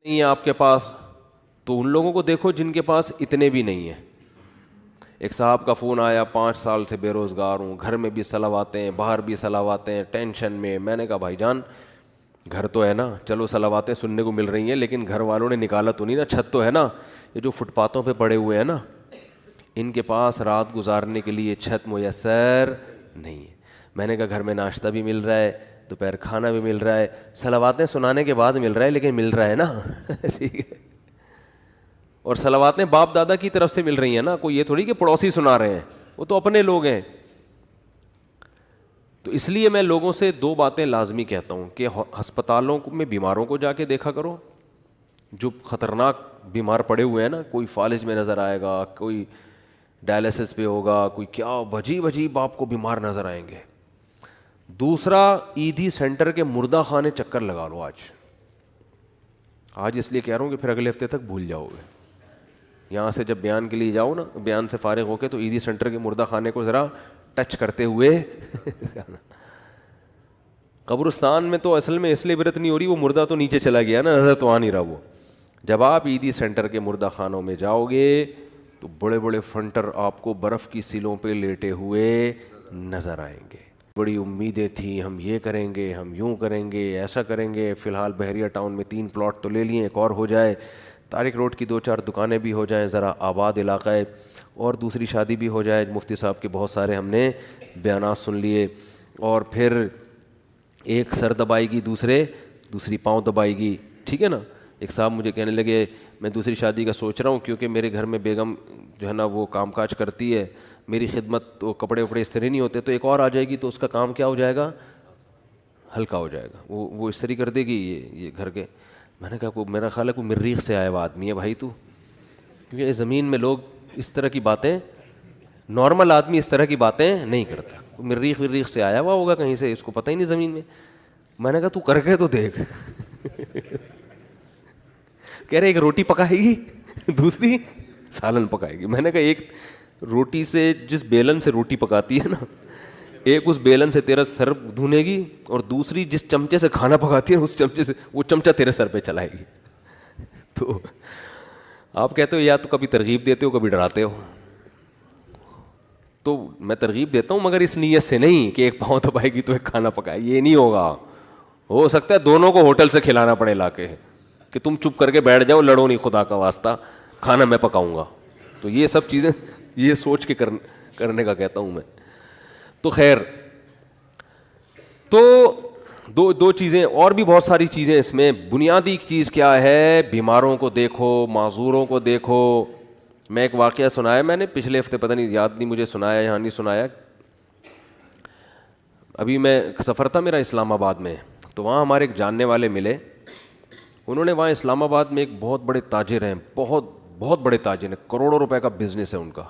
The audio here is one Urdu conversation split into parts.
نہیں ہے آپ کے پاس, تو ان لوگوں کو دیکھو جن کے پاس اتنے بھی نہیں ہیں. ایک صاحب کا فون آیا, 5 سال سے بے روزگار ہوں, گھر میں بھی صلواتے ہیں, باہر بھی صلواتے ہیں, ٹینشن میں. میں نے کہا بھائی جان گھر تو ہے نا, چلو صلواتیں سننے کو مل رہی ہیں, لیکن گھر والوں نے نکالا تو نہیں نا, چھت تو ہے نا. یہ جو فٹ پاتھوں پہ پڑے ہوئے ہیں نا, ان کے پاس رات گزارنے کے لیے چھت میسر نہیں ہے. میں نے کہا گھر میں ناشتہ بھی مل رہا ہے, دوپہر کھانا بھی مل رہا ہے, صلواتیں سنانے کے بعد مل رہا ہے, لیکن مل رہا ہے نا. ٹھیک ہے, اور صلواتیں باپ دادا کی طرف سے مل رہی ہیں نا, کوئی یہ تھوڑی کہ پڑوسی سنا رہے ہیں, وہ تو اپنے لوگ ہیں. تو اس لیے میں لوگوں سے 2 باتیں لازمی کہتا ہوں کہ ہسپتالوں میں بیماروں کو جا کے دیکھا کرو, جو خطرناک بیمار پڑے ہوئے ہیں نا, کوئی فالج میں نظر آئے گا, کوئی ڈائلسس پہ ہوگا, کوئی کیا عجیب عجیب آپ کو بیمار نظر آئیں گے. دوسرا, عیدی سینٹر کے مردہ خانے چکر لگا لو آج اس لیے کہہ رہا ہوں کہ پھر اگلے ہفتے تک بھول جاؤ گے. یہاں سے جب بیان کے لیے جاؤ نا, بیان سے فارغ ہو کے, تو عیدی سینٹر کے مردہ خانے کو ذرا ٹچ کرتے ہوئے. قبرستان میں تو اصل میں اس لیے عبرت نہیں ہو رہی, وہ مردہ تو نیچے چلا گیا نا, نظر تو آ نہیں رہا وہ. جب آپ عیدی سینٹر کے مردہ خانوں میں جاؤ گے تو بڑے بڑے فنٹر آپ کو برف کی سیلوں پہ لیٹے ہوئے نظر آئیں گے. بڑی امیدیں تھیں, ہم یہ کریں گے, ہم یوں کریں گے, ایسا کریں گے. فی الحال بحریہ ٹاؤن میں 3 پلاٹ تو لے لیے, ایک اور ہو جائے, طارق روڈ کی 2-4 دکانیں بھی ہو جائیں, ذرا آباد علاقہ ہے, اور دوسری شادی بھی ہو جائے. مفتی صاحب کے بہت سارے ہم نے بیانات سن لیے, اور پھر ایک سر دبائے گی, دوسری پاؤں دبائے گی. ٹھیک ہے نا. ایک صاحب مجھے کہنے لگے میں دوسری شادی کا سوچ رہا ہوں, کیونکہ میرے گھر میں بیگم جو ہے نا وہ کام کاج کرتی ہے, میری خدمت, تو کپڑے وپڑے استری نہیں ہوتے, تو ایک اور آ جائے گی تو اس کا کام کیا ہو جائے گا, ہلکا ہو جائے گا, وہ استری کر دے گی یہ گھر کے. میں نے کہا میرا خیال ہے کوئی مریخ سے آیا ہوا آدمی ہے بھائی تو, کیونکہ اس زمین میں لوگ اس طرح کی باتیں, نارمل آدمی اس طرح کی باتیں نہیں کرتا. مریخ سے آیا ہوا ہوگا کہیں سے, اس کو پتہ ہی نہیں زمین میں. میں نے کہا تو کر کے تو دیکھ. کہہ رہے ایک روٹی پکائے گی, دوسری سالن پکائے گی. میں نے کہا ایک روٹی سے, جس بیلن سے روٹی پکاتی ہے نا, ایک اس بیلن سے تیرا سر دھونے گی, اور دوسری جس چمچے سے کھانا پکاتی ہے اس چمچے سے وہ چمچہ تیرے سر پہ چلائے گی. تو آپ کہتے ہو یا تو کبھی ترغیب دیتے ہو کبھی ڈراتے ہو. تو میں ترغیب دیتا ہوں, مگر اس نیت سے نہیں کہ ایک پاؤں دبائے گی تو ایک کھانا پکائے, یہ نہیں ہوگا. ہو سکتا ہے دونوں کو ہوٹل سے کھلانا پڑے لا کے, کہ تم چپ کر کے بیٹھ جاؤ, لڑو نہیں خدا کا واسطہ, کھانا میں پکاؤں گا. تو یہ سب چیزیں یہ سوچ کے کرنے کا کہتا ہوں میں. تو خیر, تو دو چیزیں, اور بھی بہت ساری چیزیں اس میں. بنیادی چیز کیا ہے, بیماروں کو دیکھو, معذوروں کو دیکھو. میں ایک واقعہ سنایا میں نے پچھلے ہفتے, پتہ نہیں یاد نہیں مجھے سنایا یا نہیں سنایا. ابھی میں سفر تھا میرا اسلام آباد میں, تو وہاں ہمارے ایک جاننے والے ملے. انہوں نے وہاں اسلام آباد میں ایک بہت بڑے تاجر ہیں, بہت بڑے تاجر ہیں, کروڑوں روپے کا بزنس ہے ان کا.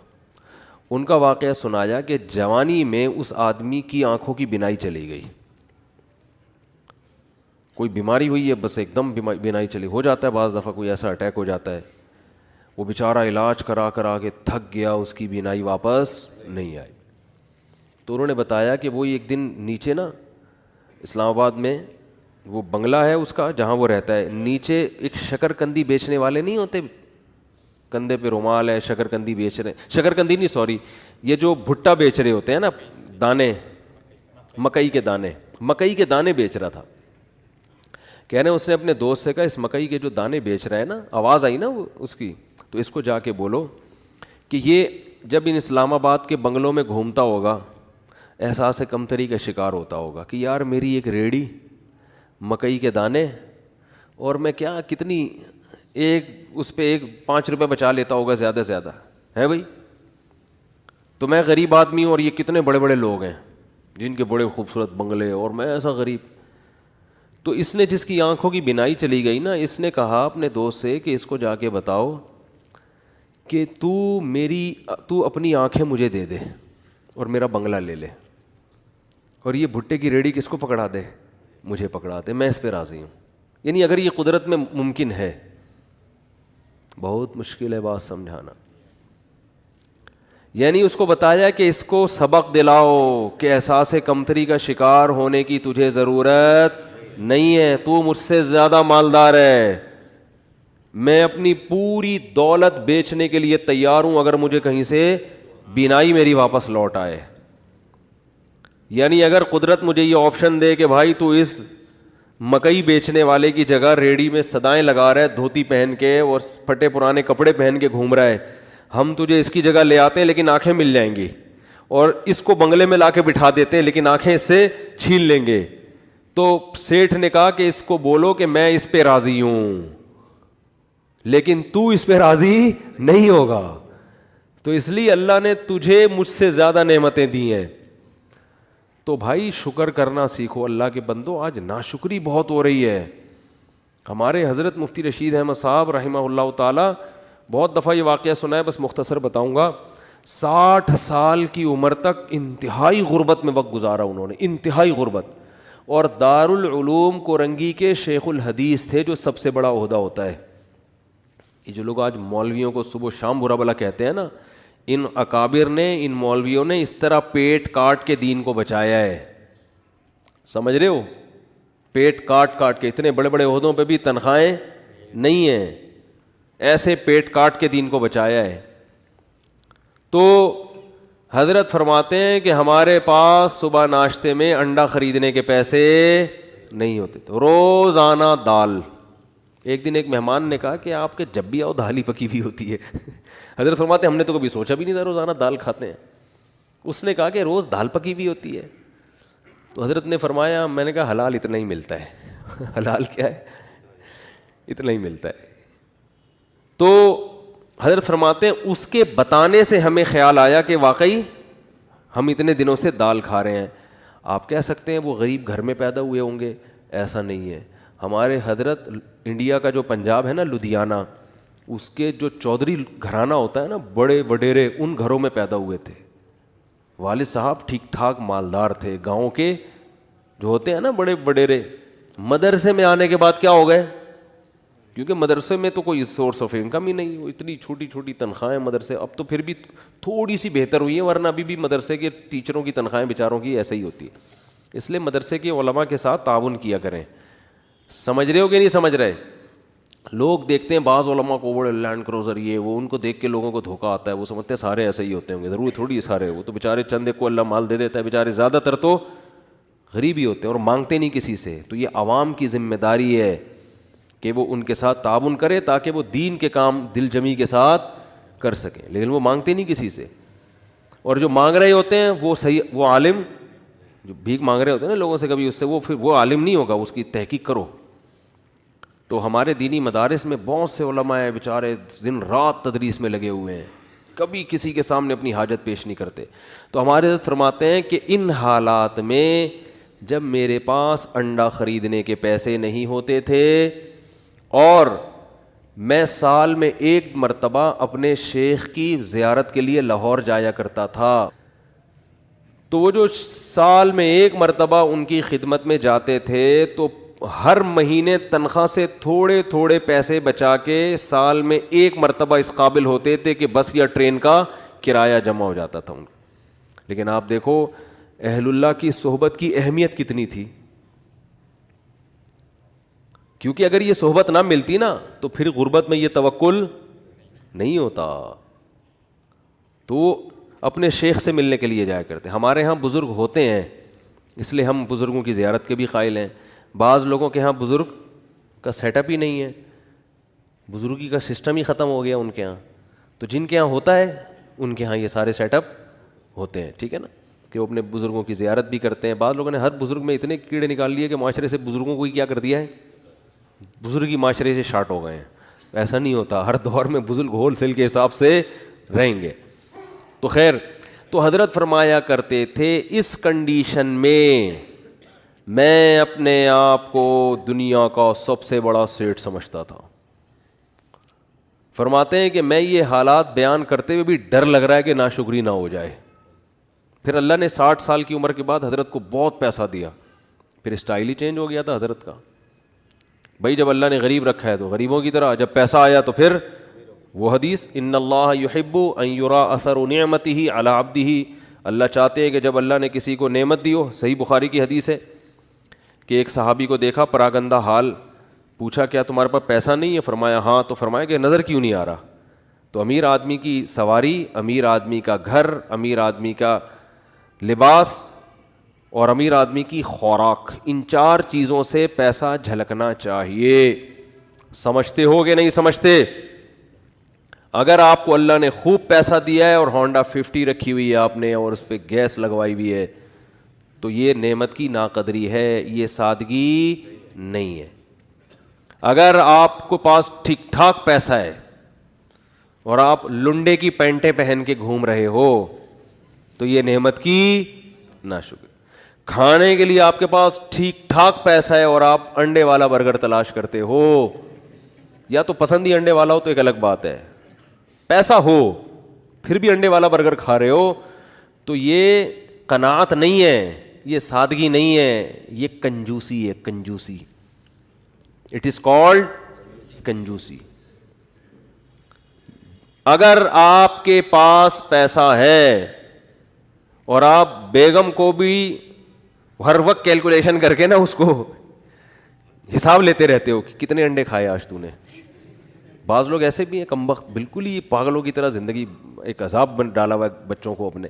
ان کا واقعہ سنایا کہ جوانی میں اس آدمی کی آنکھوں کی بینائی چلی گئی. کوئی بیماری ہوئی ہے, بس ایک دم بینائی چلی, ہو جاتا ہے بعض دفعہ کوئی ایسا اٹیک ہو جاتا ہے. وہ بیچارہ علاج کرا کے تھک گیا, اس کی بینائی واپس نہیں آئی. تو انہوں نے بتایا کہ وہ ایک دن نیچے نا اسلام آباد میں وہ بنگلہ ہے اس کا جہاں وہ رہتا ہے, نیچے ایک شکرکندی بیچنے والے نہیں ہوتے, کندھے پہ رومال ہے, شکرکندی بیچ رہے, شکرکندی نہیں سوری, یہ جو بھٹا بیچ رہے ہوتے ہیں نا, دانے, مکئی کے دانے بیچ رہا تھا. کہہ رہے ہیں اس نے اپنے دوست سے کہا اس مکئی کے جو دانے بیچ رہے ہیں نا, آواز آئی نا اس کی, تو اس کو جا کے بولو کہ یہ جب ان اسلام آباد کے بنگلوں میں گھومتا ہوگا احساس کمتری کا شکار ہوتا ہوگا کہ یار میری ایک ریڑھی, مکئی کے دانے, اور میں کیا کتنی ایک اس پہ 5 روپے بچا لیتا ہوگا زیادہ سے زیادہ ہے بھائی. تو میں غریب آدمی ہوں اور یہ کتنے بڑے بڑے لوگ ہیں جن کے بڑے خوبصورت بنگلے, اور میں ایسا غریب. تو اس نے جس کی آنکھوں کی بینائی چلی گئی نا, اس نے کہا اپنے دوست سے کہ اس کو جا کے بتاؤ کہ تو اپنی آنکھیں مجھے دے دے اور میرا بنگلہ لے لے, اور یہ بھٹے کی ریڑھی کس کو پکڑا دے, مجھے پکڑا دے, میں اس پہ راضی ہوں. یعنی اگر یہ قدرت میں ممکن ہے, بہت مشکل ہے بات سمجھانا. یعنی اس کو بتایا کہ اس کو سبق دلاؤ کہ احساس کمتری کا شکار ہونے کی تجھے ضرورت نہیں ہے, تو مجھ سے زیادہ مالدار ہے, میں اپنی پوری دولت بیچنے کے لیے تیار ہوں اگر مجھے کہیں سے بینائی میری واپس لوٹ آئے. یعنی اگر قدرت مجھے یہ آپشن دے کہ بھائی تو اس مکئی بیچنے والے کی جگہ ریڑھی میں صدائیں لگا رہا ہے دھوتی پہن کے اور پھٹے پرانے کپڑے پہن کے گھوم رہا ہے, ہم تجھے اس کی جگہ لے آتے ہیں لیکن آنکھیں مل جائیں گی, اور اس کو بنگلے میں لا کے بٹھا دیتے ہیں لیکن آنکھیں اس سے چھین لیں گے, تو سیٹھ نے کہا کہ اس کو بولو کہ میں اس پہ راضی ہوں لیکن تو اس پہ راضی نہیں ہوگا. تو اس لیے اللہ نے تجھے مجھ سے زیادہ نعمتیں دی ہیں. تو بھائی شکر کرنا سیکھو اللہ کے بندو. آج ناشکری بہت ہو رہی ہے. ہمارے حضرت مفتی رشید احمد صاحب رحمہ اللہ تعالی, بہت دفعہ یہ واقعہ سنا ہے, بس مختصر بتاؤں گا. 60 سال کی عمر تک انتہائی غربت میں وقت گزارا انہوں نے, انتہائی غربت, اور دارالعلوم کورنگی کے شیخ الحدیث تھے, جو سب سے بڑا عہدہ ہوتا ہے. یہ جو لوگ آج مولویوں کو صبح شام برا بلا کہتے ہیں نا, ان اکابر نے, ان مولویوں نے اس طرح پیٹ کاٹ کے دین کو بچایا ہے. سمجھ رہے ہو, پیٹ کاٹ کاٹ کے, اتنے بڑے بڑے عہدوں پہ بھی تنخواہیں نہیں ہیں, ایسے پیٹ کاٹ کے دین کو بچایا ہے. تو حضرت فرماتے ہیں کہ ہمارے پاس صبح ناشتے میں انڈا خریدنے کے پیسے نہیں ہوتے تھے, روزانہ دال. ایک دن ایک مہمان نے کہا کہ آپ کے جب بھی آؤ دال ہی پکی ہوئی ہوتی ہے. حضرت فرماتے ہیں ہم نے تو کبھی سوچا بھی نہیں تھا روزانہ دال کھاتے ہیں. اس نے کہا کہ روز دال پکی ہوئی ہوتی ہے. تو حضرت نے فرمایا, میں نے کہا حلال اتنا ہی ملتا ہے. حلال کیا ہے, اتنا ہی ملتا ہے. تو حضرت فرماتے ہیں اس کے بتانے سے ہمیں خیال آیا کہ واقعی ہم اتنے دنوں سے دال کھا رہے ہیں. آپ کہہ سکتے ہیں وہ غریب گھر میں پیدا ہوئے ہوں گے, ایسا نہیں ہے. ہمارے حضرت انڈیا کا جو پنجاب ہے نا, لدھیانہ, اس کے جو چودھری گھرانہ ہوتا ہے نا, بڑے وڈیرے, ان گھروں میں پیدا ہوئے تھے. والد صاحب ٹھیک ٹھاک مالدار تھے. گاؤں کے جو ہوتے ہیں نا بڑے وڈیرے, مدرسے میں آنے کے بعد کیا ہو گئے, کیونکہ مدرسے میں تو کوئی سورس آف انکم ہی نہیں, وہ اتنی چھوٹی چھوٹی تنخواہیں مدرسے. اب تو پھر بھی تھوڑی سی بہتر ہوئی ہے, ورنہ ابھی بھی مدرسے کے ٹیچروں کی تنخواہیں بیچاروں کی ایسے ہی ہوتی ہے. اس لیے مدرسے کے علماء کے ساتھ تعاون کیا کریں. سمجھ رہے ہو کہ نہیں سمجھ رہے؟ لوگ دیکھتے ہیں بعض علماء کو بڑے لینڈ کروزر یہ وہ, ان کو دیکھ کے لوگوں کو دھوکہ آتا ہے. وہ سمجھتے ہیں سارے ایسے ہی ہوتے ہوں گے, ضروری تھوڑی سارے, وہ تو بیچارے چند ایک کو اللہ مال دے دیتا ہے, بیچارے زیادہ تر تو غریب ہی ہوتے ہیں اور مانگتے نہیں کسی سے. تو یہ عوام کی ذمہ داری ہے کہ وہ ان کے ساتھ تعاون کرے تاکہ وہ دین کے کام دل جمی کے ساتھ کر سکیں, لیکن وہ مانگتے نہیں کسی سے. اور جو مانگ رہے ہوتے ہیں وہ صحیح, وہ عالم جو بھیک مانگ رہے ہوتے ہیں نا لوگوں سے کبھی, اس سے وہ پھر وہ عالم نہیں ہوگا, اس کی تحقیق کرو. تو ہمارے دینی مدارس میں بہت سے علماء ہیں بیچارے دن رات تدریس میں لگے ہوئے ہیں, کبھی کسی کے سامنے اپنی حاجت پیش نہیں کرتے. تو ہمارے حضرت فرماتے ہیں کہ ان حالات میں جب میرے پاس انڈا خریدنے کے پیسے نہیں ہوتے تھے اور میں سال میں ایک مرتبہ اپنے شیخ کی زیارت کے لیے لاہور جایا کرتا تھا, تو وہ جو سال میں ایک مرتبہ ان کی خدمت میں جاتے تھے تو ہر مہینے تنخواہ سے تھوڑے تھوڑے پیسے بچا کے سال میں ایک مرتبہ اس قابل ہوتے تھے کہ بس یا ٹرین کا کرایہ جمع ہو جاتا تھا ان کو. لیکن آپ دیکھو اہل اللہ کی صحبت کی اہمیت کتنی تھی, کیونکہ اگر یہ صحبت نہ ملتی نا تو پھر غربت میں یہ توکل نہیں ہوتا. تو اپنے شیخ سے ملنے کے لیے جایا کرتے. ہمارے ہاں بزرگ ہوتے ہیں اس لیے ہم بزرگوں کی زیارت کے بھی قائل ہیں. بعض لوگوں کے ہاں بزرگ کا سیٹ اپ ہی نہیں ہے, بزرگی کا سسٹم ہی ختم ہو گیا ان کے ہاں. تو جن کے ہاں ہوتا ہے ان کے ہاں یہ سارے سیٹ اپ ہوتے ہیں, ٹھیک ہے نا, کہ وہ اپنے بزرگوں کی زیارت بھی کرتے ہیں. بعض لوگوں نے ہر بزرگ میں اتنے کیڑے نکال لیے کہ معاشرے سے بزرگوں کو ہی کیا کر دیا ہے, بزرگی معاشرے سے شارٹ ہو گئے ہیں. ایسا نہیں ہوتا, ہر دور میں بزرگ ہول سیل کے حساب سے رہیں گے. تو خیر, تو حضرت فرمایا کرتے تھے اس کنڈیشن میں اپنے آپ کو دنیا کا سب سے بڑا سیٹ سمجھتا تھا. فرماتے ہیں کہ میں یہ حالات بیان کرتے ہوئے بھی ڈر لگ رہا ہے کہ ناشکری نہ ہو جائے. پھر اللہ نے 60 سال کی عمر کے بعد حضرت کو بہت پیسہ دیا, پھر اسٹائل ہی چینج ہو گیا تھا حضرت کا. بھائی جب اللہ نے غریب رکھا ہے تو غریبوں کی طرح, جب پیسہ آیا تو پھر وہ حدیث ان اللہ یحب ان یرا اثر نعمتہ علی عبدہ, اللہ چاہتے ہیں کہ جب اللہ نے کسی کو نعمت دی ہو. صحیح بخاری کی حدیث ہے کہ ایک صحابی کو دیکھا پراگندہ حال, پوچھا کیا تمہارے پاس پیسہ نہیں ہے؟ فرمایا ہاں. تو فرمایا کہ نظر کیوں نہیں آ رہا؟ تو امیر آدمی کی سواری، امیر آدمی کا گھر، امیر آدمی کا لباس اور امیر آدمی کی خوراک، ان 4 چیزوں سے پیسہ جھلکنا چاہیے. سمجھتے ہو کہ نہیں سمجھتے؟ اگر آپ کو اللہ نے خوب پیسہ دیا ہے اور ہونڈا 50 رکھی ہوئی ہے آپ نے اور اس پہ گیس لگوائی ہوئی ہے، تو یہ نعمت کی ناقدری ہے، یہ سادگی نہیں ہے. اگر آپ کو پاس ٹھیک ٹھاک پیسہ ہے اور آپ لنڈے کی پینٹیں پہن کے گھوم رہے ہو تو یہ نعمت کی ناشکری. کھانے کے لیے آپ کے پاس ٹھیک ٹھاک پیسہ ہے اور آپ انڈے والا برگر تلاش کرتے ہو، یا تو پسند ہی انڈے والا ہو تو ایک الگ بات ہے، پیسہ ہو پھر بھی انڈے والا برگر کھا رہے ہو، تو یہ قناعت نہیں ہے، یہ سادگی نہیں ہے، یہ کنجوسی ہے. کنجوسی، اٹ از کالڈ کنجوسی. اگر آپ کے پاس پیسہ ہے اور آپ بیگم کو بھی ہر وقت کیلکولیشن کر کے نا اس کو حساب لیتے رہتے ہو کہ کتنے انڈے کھائے آج تو نے. بعض لوگ ایسے بھی ہیں کمبخت، بالکل ہی پاگلوں کی طرح زندگی ایک عذاب بن ڈالا ہوا ہے بچوں کو اپنے.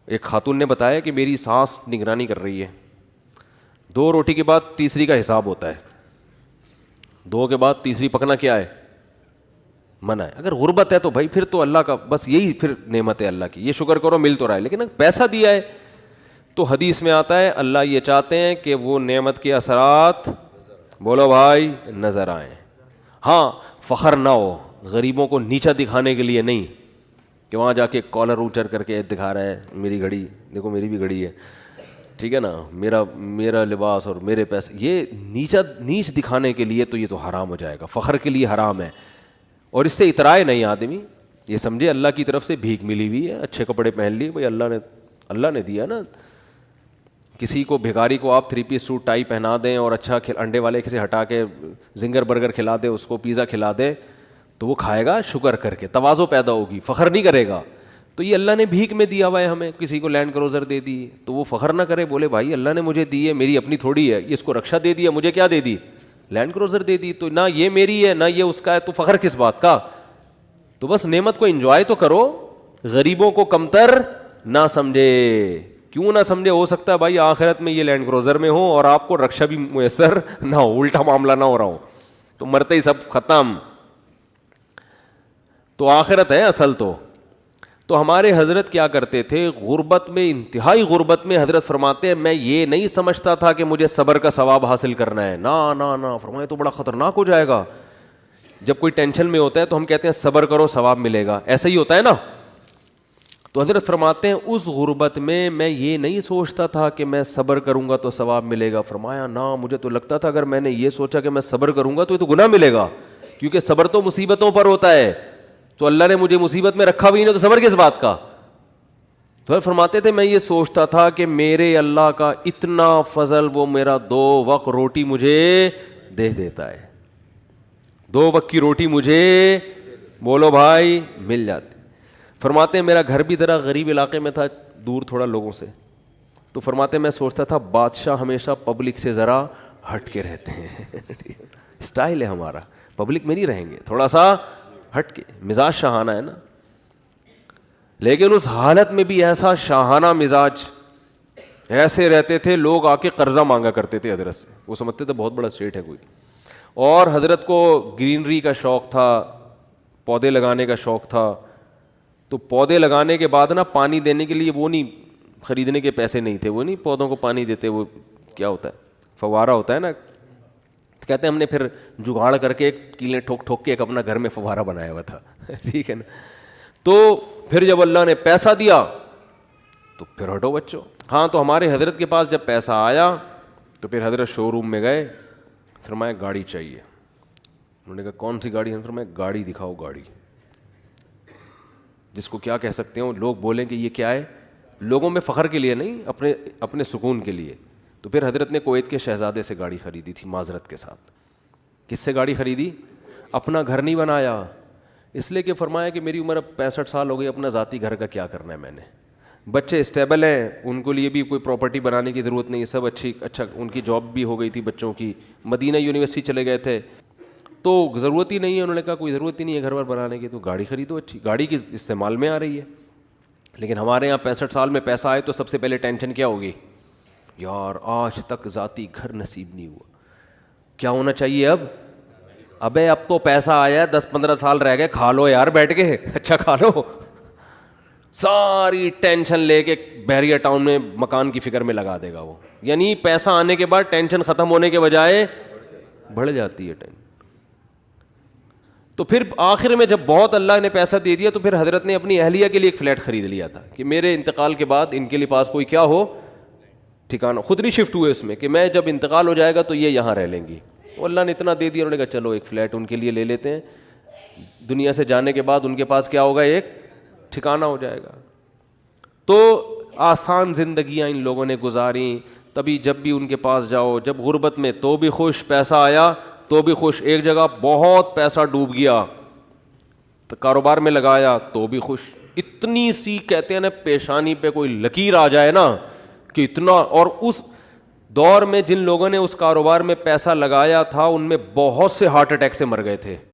ایک خاتون نے بتایا کہ میری ساس نگرانی کر رہی ہے، 2 روٹی کے بعد تیسری کا حساب ہوتا ہے، 2 کے بعد تیسری پکنا کیا ہے؟ منع ہے. اگر غربت ہے تو بھائی پھر تو اللہ کا بس یہی پھر نعمت ہے اللہ کی، یہ شکر کرو مل تو رہا ہے. لیکن اگر پیسہ دیا ہے تو حدیث میں آتا ہے اللہ یہ چاہتے ہیں کہ وہ نعمت کے اثرات بولو بھائی نظر آئیں. ہاں فخر نہ ہو، غریبوں کو نیچا دکھانے کے لیے نہیں کہ وہاں جا کے کالر اونچر کر کے دکھا رہا ہے میری گھڑی دیکھو میری بھی گھڑی ہے، ٹھیک ہے نا، میرا لباس اور میرے پیسے، یہ نیچ دکھانے کے لیے تو یہ تو حرام ہو جائے گا، فخر کے لیے حرام ہے. اور اس سے اترائے نہیں آدمی، یہ سمجھے اللہ کی طرف سے بھیک ملی ہوئی ہے، اچھے کپڑے پہن لیے بھائی اللہ نے دیا نا. کسی کو بھیکاری کو آپ 3 پیس سوٹ ٹائی پہنا دیں اور اچھا انڈے والے سے ہٹا کے زنگر برگر کھلا دیں، اس کو پیزا کھلا دیں تو وہ کھائے گا شکر کر کے، تواضع پیدا ہوگی، فخر نہیں کرے گا. تو یہ اللہ نے بھیک میں دیا ہوا ہے ہمیں، کسی کو لینڈ کروزر دے دی تو وہ فخر نہ کرے، بولے بھائی اللہ نے مجھے دی ہے، میری اپنی تھوڑی ہے، یہ اس کو رکشا دے دیا، مجھے کیا دے دی؟ لینڈ کروزر دے دی، تو نہ یہ میری ہے نہ یہ اس کا ہے، تو فخر کس بات کا؟ تو بس نعمت کو انجوائے تو کرو، غریبوں کو کمتر نہ سمجھے. کیوں نہ سمجھے؟ ہو سکتا ہے بھائی آخرت میں یہ لینڈ کروزر میں ہو اور آپ کو رکشا بھی میسر نہ ہو، الٹا معاملہ نہ ہو رہا ہو، تو مرتے ہی سب ختم. تو آخرت ہے اصل. تو ہمارے حضرت کیا کرتے تھے غربت میں، انتہائی غربت میں، حضرت فرماتے ہیں میں یہ نہیں سمجھتا تھا کہ مجھے صبر کا ثواب حاصل کرنا ہے، نہ فرمائے تو بڑا خطرناک ہو جائے گا. جب کوئی ٹینشن میں ہوتا ہے تو ہم کہتے ہیں صبر کرو ثواب ملے گا، ایسا ہی ہوتا ہے نا. تو حضرت فرماتے ہیں اس غربت میں یہ نہیں سوچتا تھا کہ میں صبر کروں گا تو ثواب ملے گا. فرمایا نہ، مجھے تو لگتا تھا اگر میں نے یہ سوچا کہ میں صبر کروں گا تو یہ تو گناہ ملے گا، کیونکہ صبر تو مصیبتوں پر ہوتا ہے، تو اللہ نے مجھے مصیبت میں رکھا بھی نہیں تو صبر کس بات کا. تو فرماتے تھے میں یہ سوچتا تھا کہ میرے اللہ کا اتنا فضل، وہ میرا 2 وقت روٹی مجھے دے دیتا ہے، 2 وقت کی روٹی مجھے بولو بھائی مل جاتی. فرماتے ہیں میرا گھر بھی ذرا غریب علاقے میں تھا، دور تھوڑا لوگوں سے، تو فرماتے ہیں میں سوچتا تھا بادشاہ ہمیشہ پبلک سے ذرا ہٹ کے رہتے ہیں اسٹائل ہے ہمارا، پبلک میں نہیں رہیں گے، تھوڑا سا ہٹ کے، مزاج شاہانہ ہے نا. لیکن اس حالت میں بھی ایسا شاہانہ مزاج، ایسے رہتے تھے لوگ آ کے قرضہ مانگا کرتے تھے حضرت سے، وہ سمجھتے تھے بہت بڑا سیٹ ہے کوئی. اور حضرت کو گرینری کا شوق تھا، پودے لگانے کا شوق تھا. تو پودے لگانے کے بعد نا پانی دینے کے لیے وہ نہیں، خریدنے کے پیسے نہیں تھے، وہ نہیں پودوں کو پانی دیتے، وہ کیا ہوتا ہے فوارہ ہوتا ہے نا، کہتے ہیں ہم نے پھر جگاڑ کر کے کیلیں ٹھوک کے ایک اپنا گھر میں فوارہ بنایا ہوا تھا ٹھیک ہے نا. تو پھر جب اللہ نے پیسہ دیا تو پھر ہٹو بچوں. ہاں تو ہمارے حضرت کے پاس جب پیسہ آیا تو پھر حضرت شو روم میں گئے، فرمایا گاڑی چاہیے. انہوں نے کہا کون سی گاڑی ہے؟ فرمایا گاڑی دکھاؤ، گاڑی جس کو کیا کہہ سکتے ہو، لوگ بولیں کہ یہ کیا ہے، لوگوں میں فخر کے لیے نہیں، اپنے سکون کے لیے. تو پھر حضرت نے کویت کے شہزادے سے گاڑی خریدی تھی معذرت کے ساتھ. کس سے گاڑی خریدی؟ اپنا گھر نہیں بنایا، اس لیے کہ فرمایا کہ میری عمر اب 65 سال ہو گئی، اپنا ذاتی گھر کا کیا کرنا ہے میں نے، بچے اسٹیبل ہیں, ان کے لیے بھی کوئی پراپرٹی بنانے کی ضرورت نہیں, سب اچھا ان کی جاب بھی ہو گئی تھی بچوں کی, مدینہ یونیورسٹی چلے گئے تھے, تو ضرورت ہی نہیں ہے. انہوں نے کہا کوئی ضرورت ہی نہیں ہے گھر بار بنانے کی, تو گاڑی خریدو اچھی, گاڑی کی استعمال میں آ رہی ہے. لیکن ہمارے یہاں 65 سال میں پیسہ آئے تو سب سے پہلے ٹینشن کیا ہوگی, یار آج تک ذاتی گھر نصیب نہیں ہوا, کیا ہونا چاہیے اب, ابے اب تو پیسہ آیا 10-15 سال رہ گئے, کھا لو یار بیٹھ کے, اچھا کھا لو. ساری ٹینشن لے کے بحریہ ٹاؤن میں مکان کی فکر میں لگا دے گا وہ. یعنی پیسہ آنے کے بعد ٹینشن ختم ہونے کے بجائے بڑھ جاتی ہے ٹینشن. تو پھر آخر میں جب بہت اللہ نے پیسہ دے دیا تو پھر حضرت نے اپنی اہلیہ کے لیے ایک فلیٹ خرید لیا تھا کہ میرے انتقال کے بعد ان کے لیے پاس کوئی کیا ہو ٹھکانہ. خود نہیں شفٹ ہوئے اس میں کہ میں جب انتقال ہو جائے گا تو یہ یہاں رہ لیں گی. تو اللہ نے اتنا دے دیا, انہوں نے کہا چلو ایک فلیٹ ان کے لیے لے لیتے ہیں, دنیا سے جانے کے بعد ان کے پاس کیا ہوگا, ایک ٹھکانہ ہو جائے گا. تو آسان زندگیاں ان لوگوں نے گزاریں. تبھی جب بھی ان کے پاس جاؤ, جب غربت میں تو بھی خوش, پیسہ آیا تو بھی خوش, ایک جگہ بہت پیسہ ڈوب گیا تو کاروبار میں لگایا تو بھی خوش. اتنی سی کہتے ہیں نا پیشانی پہ کوئی لکیر آ جائے نا کہ اتنا. اور اس دور میں جن لوگوں نے اس کاروبار میں پیسہ لگایا تھا ان میں بہت سے ہارٹ اٹیک سے مر گئے تھے.